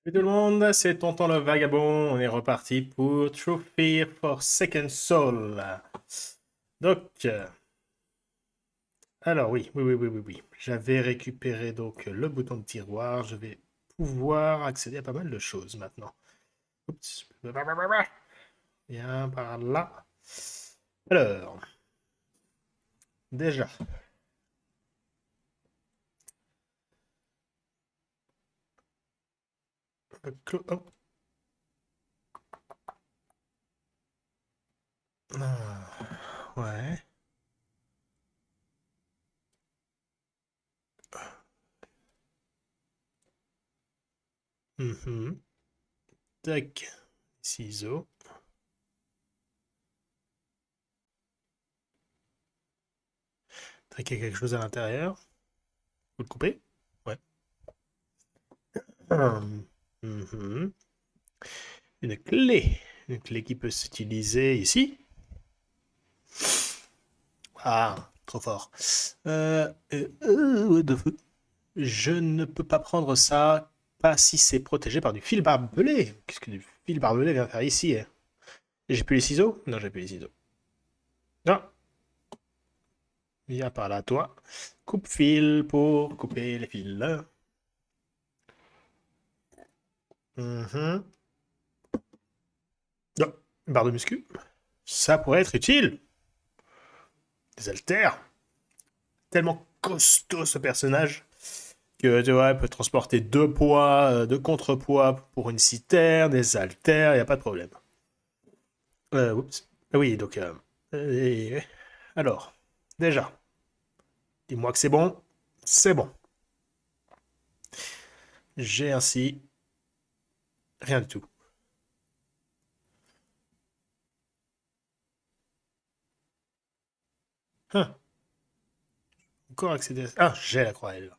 Salut tout le monde, c'est Tonton le Vagabond. On est reparti pour Trophy for Second Soul. Donc, alors oui. J'avais récupéré donc le bouton de tiroir. Je vais pouvoir accéder à pas mal de choses maintenant. Oups. Bien par là. Alors, déjà. Oh. Ouais. Mhm. Tac. Ciseaux. Tac, il y a quelque chose à l'intérieur. Vous le coupez? Ouais. Mhm. Une clé. Une clé qui peut s'utiliser ici. Ah, trop fort. What the fuck. Je ne peux pas prendre ça, pas si c'est protégé par du fil barbelé. Qu'est-ce que du fil barbelé vient faire ici, hein? J'ai plus les ciseaux? Non, j'ai plus les ciseaux. Non, viens par là, toi. Coupe-fil pour couper les fils. Mhm. Non, barre de muscu. Ça pourrait être utile. Des haltères. Tellement costaud ce personnage que tu vois, elle peut transporter deux poids, deux contrepoids pour une citerne, des haltères, il n'y a pas de problème. Oups. Ah oui, donc. Alors, déjà, dis-moi que c'est bon. C'est bon. J'ai ainsi rien du tout. Hein, encore accéder à... Ah, j'ai la croix, elle.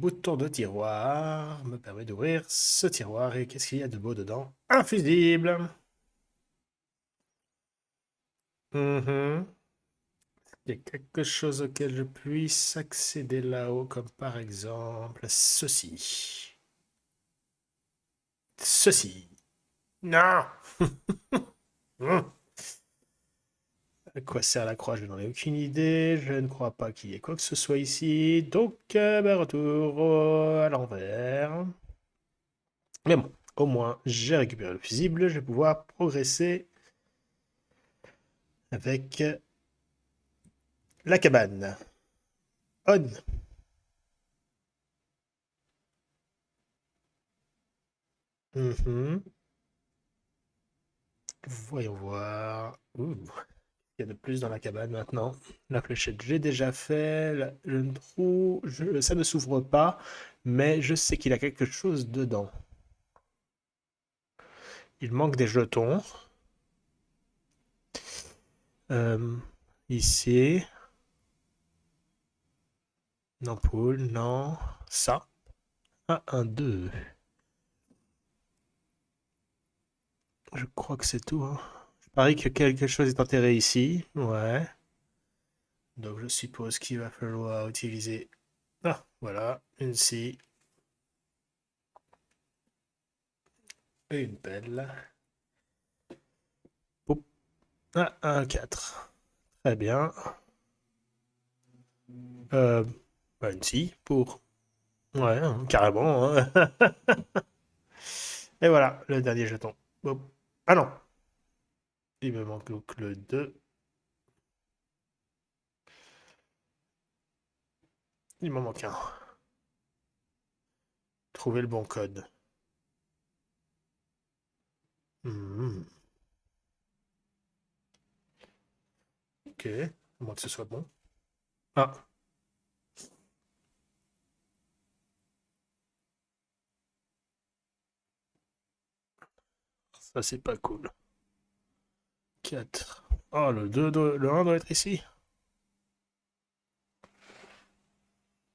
Bouton de tiroir me permet d'ouvrir ce tiroir. Et qu'est-ce qu'il y a de beau dedans? Un fusible. Mhm. Il y a quelque chose auquel je puisse accéder là-haut, comme par exemple ceci. Ceci. Non! Hum. À quoi sert la croix? Je n'en ai aucune idée. Je ne crois pas qu'il y ait quoi que ce soit ici. Donc, retour à l'envers. Mais bon, au moins, j'ai récupéré le fusible. Je vais pouvoir progresser avec la cabane. On. Mhm. Voyons voir. Ouh. Il y a de plus dans la cabane maintenant. La fléchette, j'ai déjà fait. Le trou, ça ne s'ouvre pas, mais je sais qu'il y a quelque chose dedans. Il manque des jetons. Euh, Ici, une ampoule, non. Ça. Un, deux. Je crois que c'est tout, hein. Je parie que quelque chose est enterré ici. Ouais. Donc je suppose qu'il va falloir utiliser... Ah, voilà. Une scie et une pelle. Poup. Ah, un 4. Très bien. Euh, une scie pour... Ouais, hein, carrément, hein. Et voilà, le dernier jeton. Hop. Ah non, il me manque donc le 2. Il m'en manque un. Trouver le bon code. Hmm, ok, à moins que ce soit bon. Ah, ça c'est pas cool. 4. Oh, le 2, le 1 doit être ici.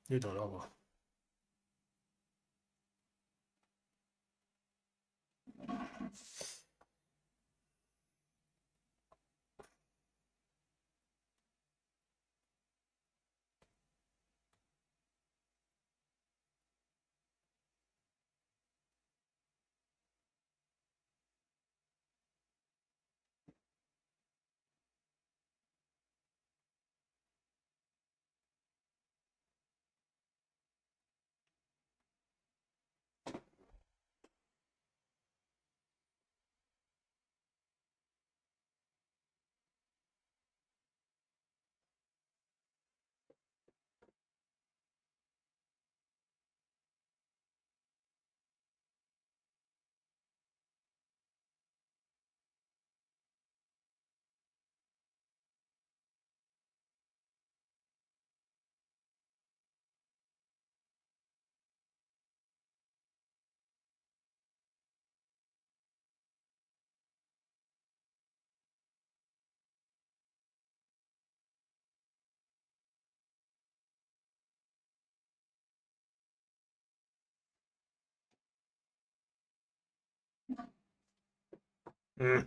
Il est dans l'ordre. Hmm.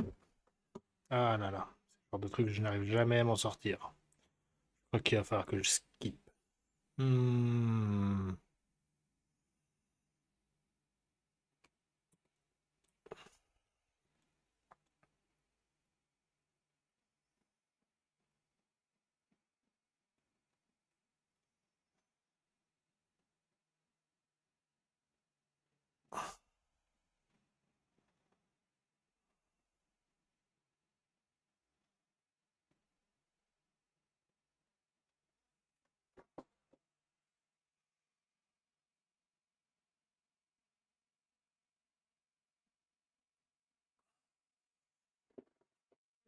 Ah là là. Ce genre de truc, je n'arrive jamais à m'en sortir. Je crois qu'il va falloir que je skip. Hmm.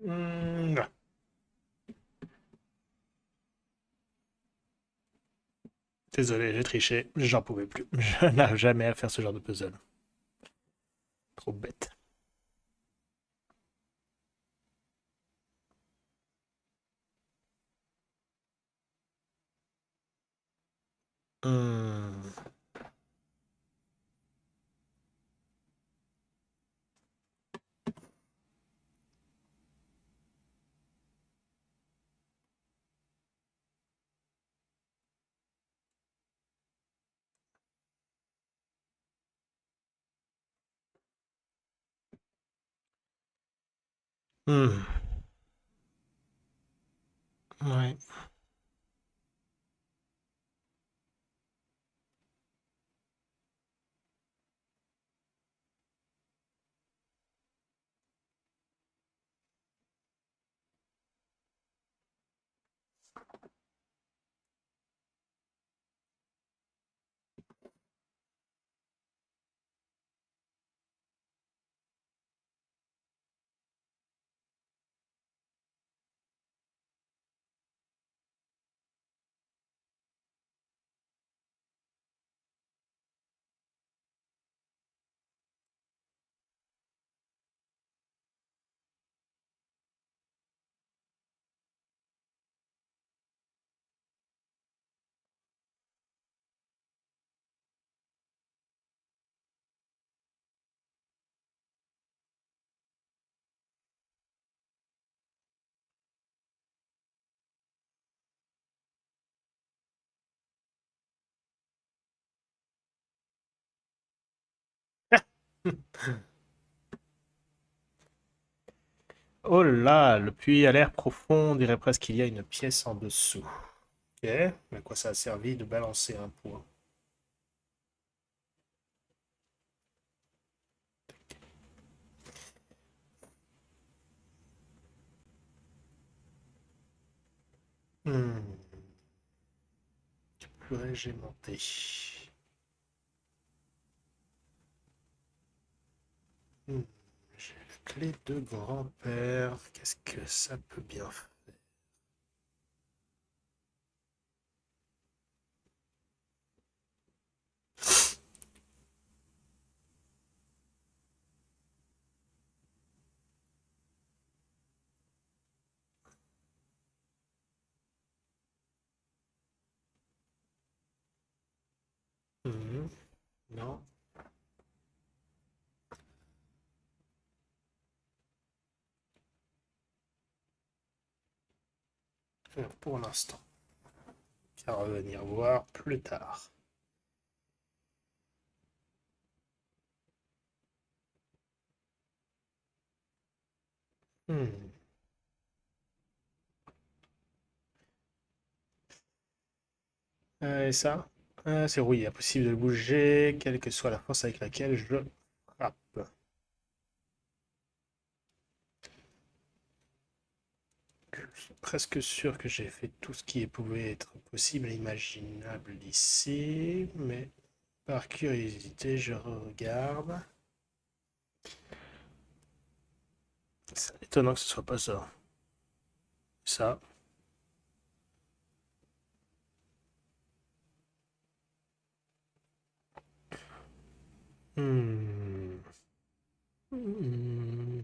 Hmm. Désolé, j'ai triché. J'en pouvais plus. Je n'arrive jamais à faire ce genre de puzzle. Trop bête. Hmm. Hmm. Ouais. Oh là, le puits a l'air profond. On dirait presque qu'il y a une pièce en dessous. Ok, mais à quoi ça a servi de balancer un point? Hmm. Pourrais-je monter? Hmm. J'ai la clé de grand-père. Qu'est-ce que ça peut bien faire? Hmm. Non, pour l'instant. À revenir voir plus tard. Hmm. Et ça? C'est rouillé, impossible de le bouger, quelle que soit la force avec laquelle je frappe. Je suis presque sûr que j'ai fait tout ce qui pouvait être possible et imaginable ici, mais par curiosité, je regarde. C'est étonnant que ce soit pas ça. Ça. Hmm. Hmm.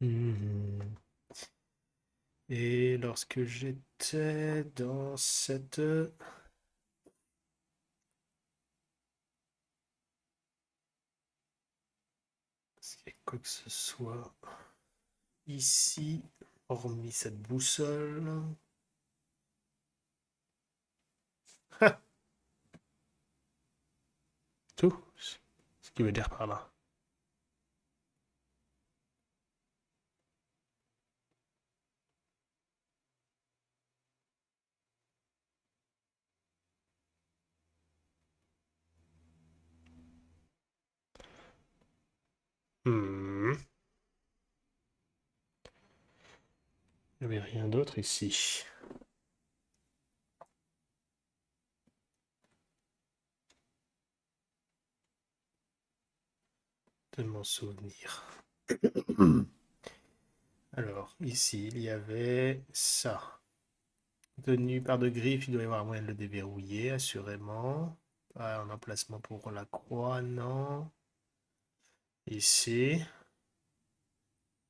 Hmm. Et lorsque j'étais dans cette... Est-ce qu'il y a quoi que ce soit? ici, hormis cette boussole. Tout ce qui veut dire par là. Hmm. Il n'y avait rien d'autre ici. De mon souvenir. Alors, ici, il y avait ça. Tenu par de griffes, il doit y avoir moyen de le déverrouiller, assurément. Pas un emplacement pour la croix, non. Ici, il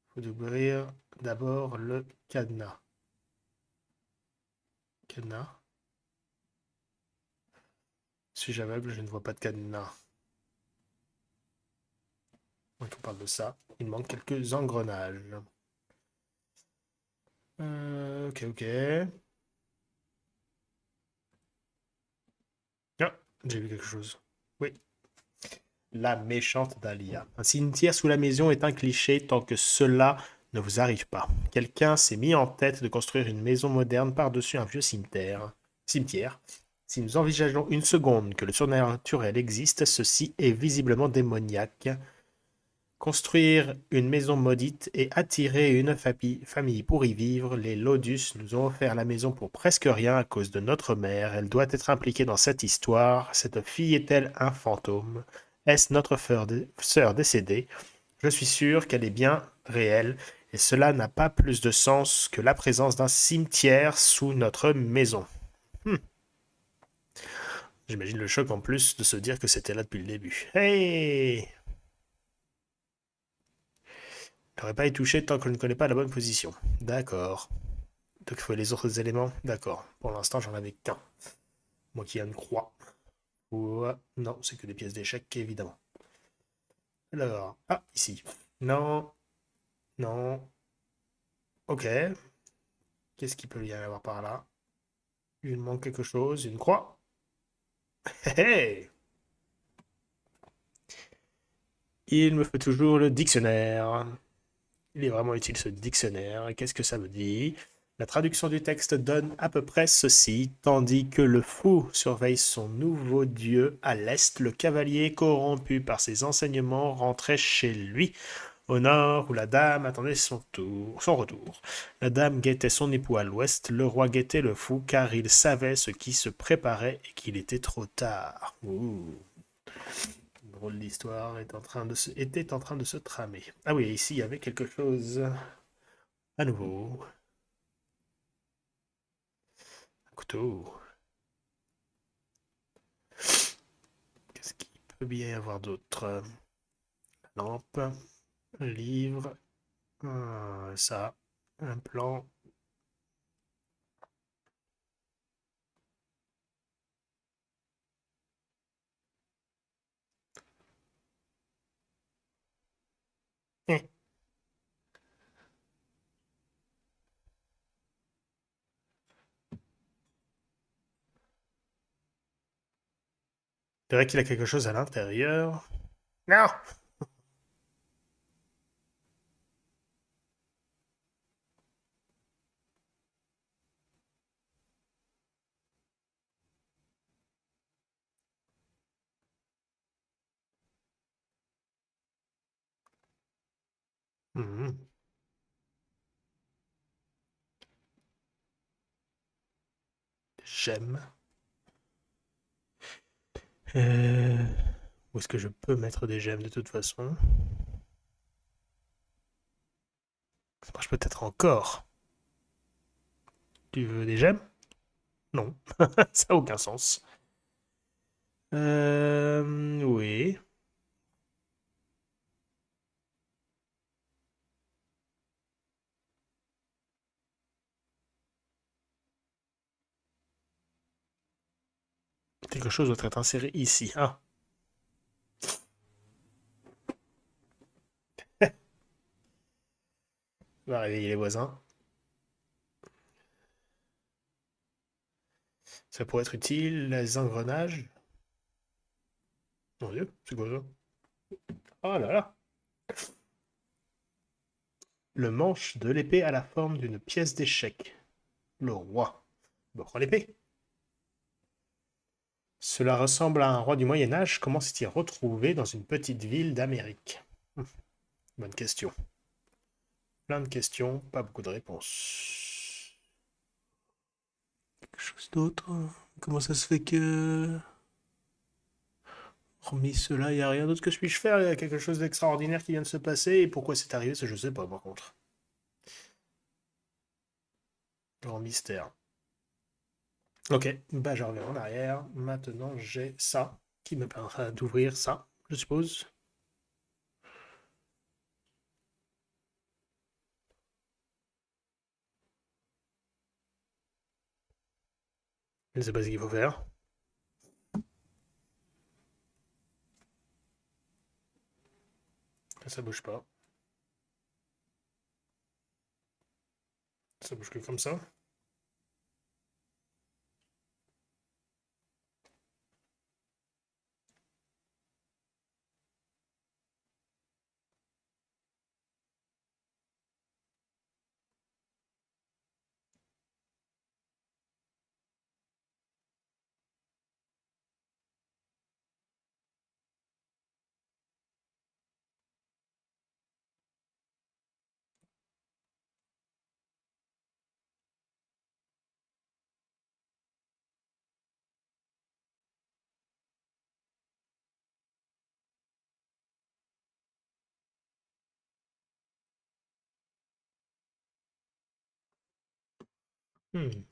faut ouvrir d'abord le cadenas. Cadenas. Suis-je aveugle? Je ne vois pas de cadenas. Donc on parle de ça. Il manque quelques engrenages. Ok, ok. Ah, j'ai vu quelque chose. Oui. La méchante Dahlia. Un cimetière sous la maison est un cliché tant que cela ne vous arrive pas. Quelqu'un s'est mis en tête de construire une maison moderne par-dessus un vieux cimetière. Cimetière. Si nous envisageons une seconde que le surnaturel existe, ceci est visiblement démoniaque. Construire une maison maudite et attirer une famille pour y vivre, les Lodus nous ont offert la maison pour presque rien à cause de notre mère. Elle doit être impliquée dans cette histoire. Cette fille est-elle un fantôme? Est-ce notre sœur décédée? Je suis sûr qu'elle est bien réelle, et cela n'a pas plus de sens que la présence d'un cimetière sous notre maison. Hmm. J'imagine le choc en plus de se dire que c'était là depuis le début. Hey! Je n'aurais pas y touché tant que je ne connais pas la bonne position. D'accord. Donc il faut les autres éléments. D'accord. Pour l'instant, j'en avais qu'un. Moi qui ai une croix. Non, c'est que des pièces d'échecs, évidemment. Alors, ah, ici. Non, non. Ok. Qu'est-ce qu'il peut y avoir par là? Il manque quelque chose. Une croix. Hé hé. Il me faut toujours le dictionnaire. Il est vraiment utile ce dictionnaire. Qu'est-ce que ça me dit? La traduction du texte donne à peu près ceci: tandis que le fou surveille son nouveau dieu à l'est, le cavalier corrompu par ses enseignements rentrait chez lui au nord où la dame attendait son retour. La dame guettait son époux à l'ouest, le roi guettait le fou car il savait ce qui se préparait et qu'il était trop tard. Ouh. Drôle d'histoire était en train de se tramer. Ah oui, ici il y avait quelque chose à nouveau. Un couteau. Qu'est-ce qu'il peut bien y avoir d'autre? Lampe, un livre, ça, un plan. Eh, c'est vrai qu'il a quelque chose à l'intérieur. Non! Mhm. J'aime. Euh, Où est-ce que je peux mettre des gemmes de toute façon? Ça marche peut-être encore. Tu veux des gemmes? Non. Ça n'a aucun sens. Oui. Quelque chose doit être inséré ici. Ah. va réveiller les voisins. Ça pourrait être utile. Les engrenages. Mon Dieu, c'est quoi ça? Oh là là! Le manche de l'épée a la forme d'une pièce d'échec. Le roi. Bon, prends l'épée. Cela ressemble à un roi du Moyen Âge. Comment s'est-il retrouvé dans une petite ville d'Amérique? Bonne question. Plein de questions, pas beaucoup de réponses. Quelque chose d'autre? Comment ça se fait que... Hormis cela, il n'y a rien d'autre que je puisse faire. Il y a quelque chose d'extraordinaire qui vient de se passer. Et pourquoi c'est arrivé, ça je sais pas, par contre. Grand mystère. Ok, bah je reviens en arrière. Maintenant, j'ai ça qui me permettra d'ouvrir ça, je suppose. Je ne sais pas ce qu'il faut faire. Ça bouge pas. Ça bouge que comme ça. Hmm.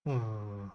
Hmm.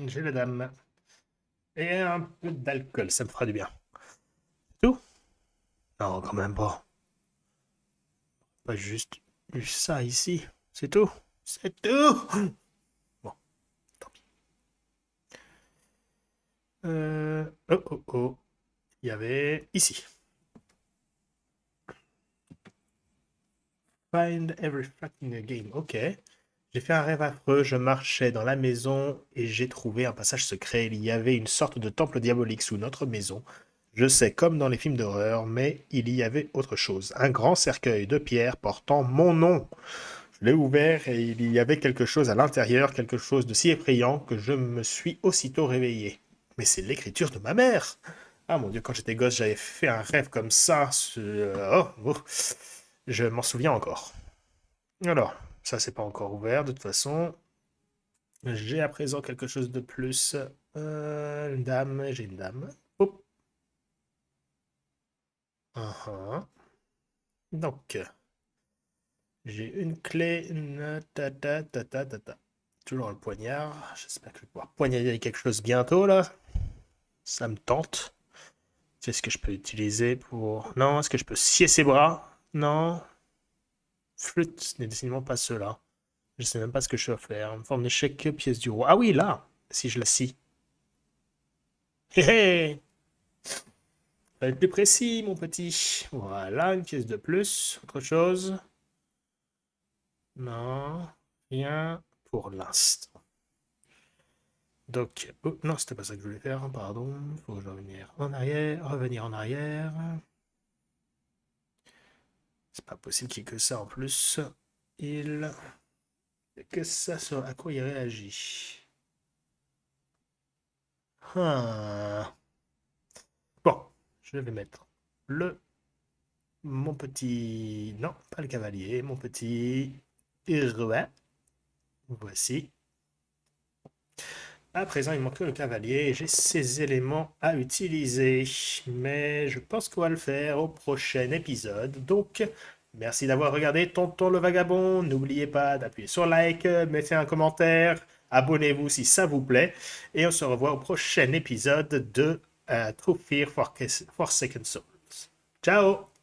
J'ai la dame. Et un peu d'alcool, ça me fera du bien. Tout? Non, quand même pas. Pas juste eu ça ici. C'est tout. C'est tout. Bon, tant pis. Oh, oh, oh. Il y avait ici. Find every fucking game. Ok. J'ai fait un rêve affreux. Je marchais dans la maison et j'ai trouvé un passage secret. Il y avait une sorte de temple diabolique sous notre maison. Je sais, comme dans les films d'horreur, mais il y avait autre chose. Un grand cercueil de pierre portant mon nom. Je l'ai ouvert et il y avait quelque chose à l'intérieur, quelque chose de si effrayant que je me suis aussitôt réveillé. Mais c'est l'écriture de ma mère. Ah mon Dieu, quand j'étais gosse, j'avais fait un rêve comme ça. Oh, oh. Je m'en souviens encore. Alors, ça c'est pas encore ouvert de toute façon. J'ai à présent quelque chose de plus. Une dame, j'ai une dame. Hop. Uh-huh. Donc, j'ai une clé. Ta, ta, ta, ta, ta, ta. Toujours le poignard. J'espère que je vais pouvoir poignarder quelque chose bientôt là. Ça me tente. Est-ce que je peux l'utiliser pour. Non, est-ce que je peux scier ses bras? Non. Flûte, ce n'est décidément pas cela. Je sais même pas ce que je dois faire. Une forme d'échec, pièce du roi. Ah oui, là. Si je la scie. Hé hé. Ça va être plus précis, mon petit. Voilà, une pièce de plus. Autre chose? Non. Rien pour l'instant. Donc, oh, non, c'était pas ça que je voulais faire, pardon. Faut que je revenir en arrière, revenir en arrière. C'est pas possible qu'il y ait que ça en plus. Il. Que ça sur à quoi il réagit. Ah. Bon, je vais mettre le mon petit. Non, pas le cavalier, mon petit rouet. Voici. À présent, il manque que le cavalier. J'ai ces éléments à utiliser. Mais je pense qu'on va le faire au prochain épisode. Donc, merci d'avoir regardé Tonton le Vagabond. N'oubliez pas d'appuyer sur like, mettez un commentaire, abonnez-vous si ça vous plaît. Et on se revoit au prochain épisode de True Fear for Second Souls. Ciao!